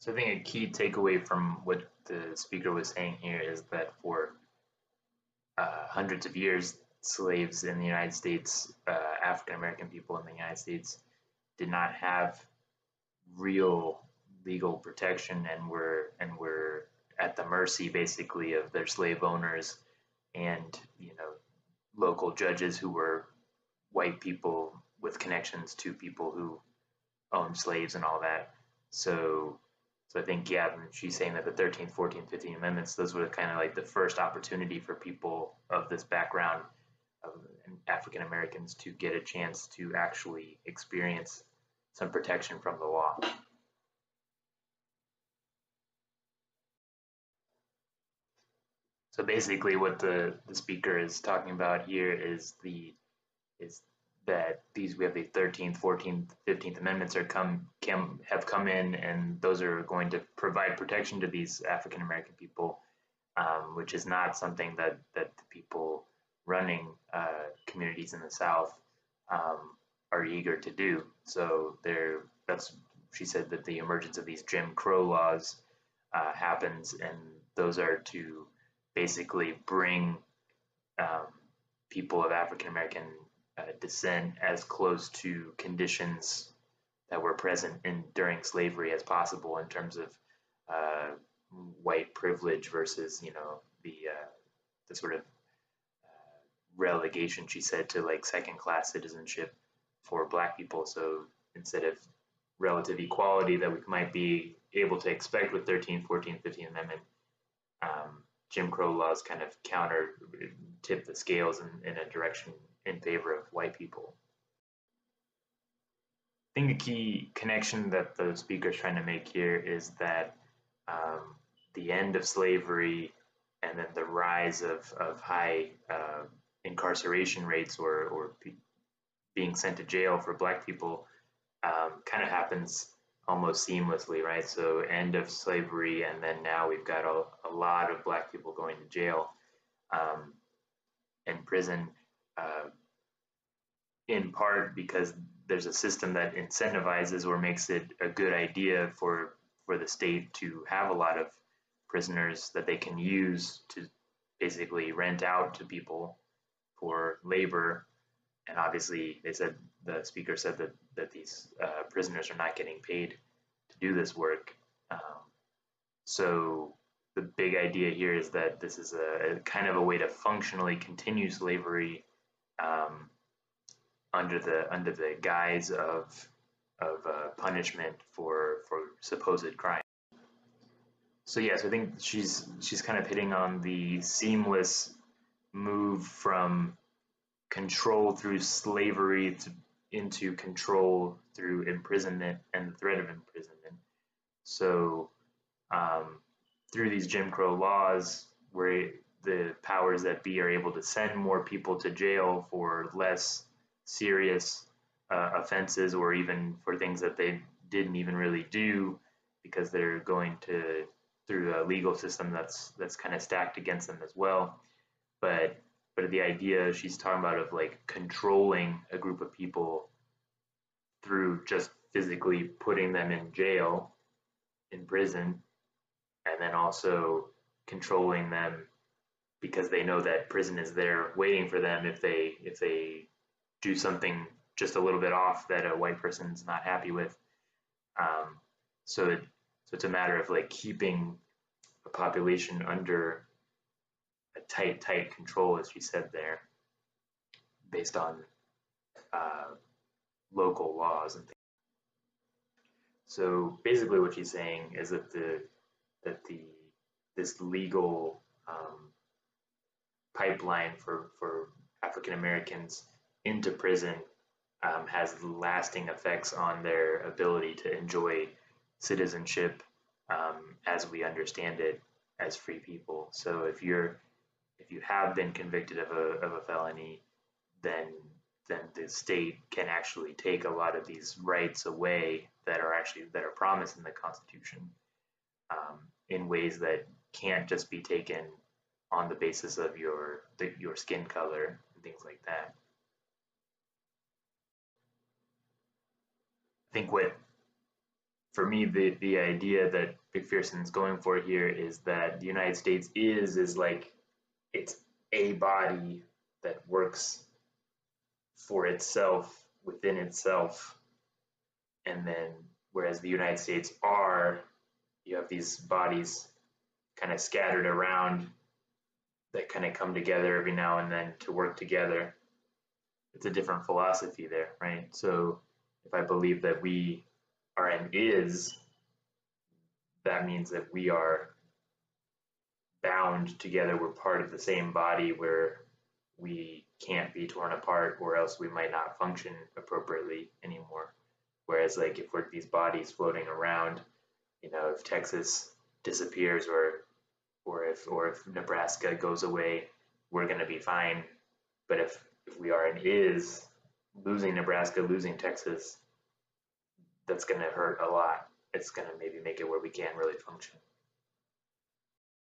So I think a key takeaway from what the speaker was saying here is that for hundreds of years, slaves in the United States, African American people in the United States, did not have real legal protection and were at the mercy basically of their slave owners and local judges who were white people with connections to people who owned slaves and all that. So so I think, yeah, she's saying that the 13th, 14th, 15th Amendments, those were kind of like the first opportunity for people of this background, of African Americans, to get a chance to actually experience some protection from the law. So basically what the speaker is talking about here is that these we have the 13th, 14th, 15th Amendments have come in, and those are going to provide protection to these African American people, which is not something that the people running communities in the South are eager to do. So that's she said that the emergence of these Jim Crow laws happens, and those are to basically bring um, people of African American descent as close to conditions that were present during slavery as possible in terms of uh, white privilege versus the sort of relegation, she said, to like second class citizenship for black people. So instead of relative equality that we might be able to expect with 13th, 14th, 15th Amendment, Jim Crow laws kind of tip the scales in a direction in favor of white people. I think the key connection that the speaker is trying to make here is that the end of slavery and then the rise of high incarceration rates or being sent to jail for black people kind of happens almost seamlessly, right? So end of slavery, and then now we've got a lot of black people going to jail and prison, in part because there's a system that incentivizes or makes it a good idea for the state to have a lot of prisoners that they can use to basically rent out to people for labor. And obviously, the speaker said that these prisoners are not getting paid to do this work. So the big idea here is that this is a kind of a way to functionally continue slavery under the guise of punishment for supposed crime. So yes, I think she's kind of hitting on the seamless move from control through slavery into control through imprisonment and the threat of imprisonment. So through these Jim Crow laws, where the powers that be are able to send more people to jail for less serious offenses, or even for things that they didn't even really do, because they're going through a legal system that's kind of stacked against them as well. But the idea she's talking about of like controlling a group of people through just physically putting them in jail, in prison, and then also controlling them because they know that prison is there waiting for them if they do something just a little bit off that a white person's not happy with. So it's a matter of like keeping a population under a tight control, as she said there, based on local laws and things. So basically, what she's saying is that this legal pipeline for African Americans into prison has lasting effects on their ability to enjoy citizenship as we understand it as free people. So if you have been convicted of a felony, then the state can actually take a lot of these rights away that are promised in the Constitution, in ways that can't just be taken on the basis of your skin color and things like that. I think what for me, the idea that McPherson's going for here is that the United States is like it's a body that works for itself within itself, and then whereas the United States are, you have these bodies kind of scattered around that kind of come together every now and then to work together. It's a different philosophy there, right? So if I believe that we are an is, that means that we are bound together. We're part of the same body where we can't be torn apart, or else we might not function appropriately anymore. Whereas, like, if we're these bodies floating around, you know, if Texas disappears, or if Nebraska goes away, we're going to be fine. But if we are an is, losing Nebraska, losing Texas, that's going to hurt a lot. It's going to maybe make it where we can't really function.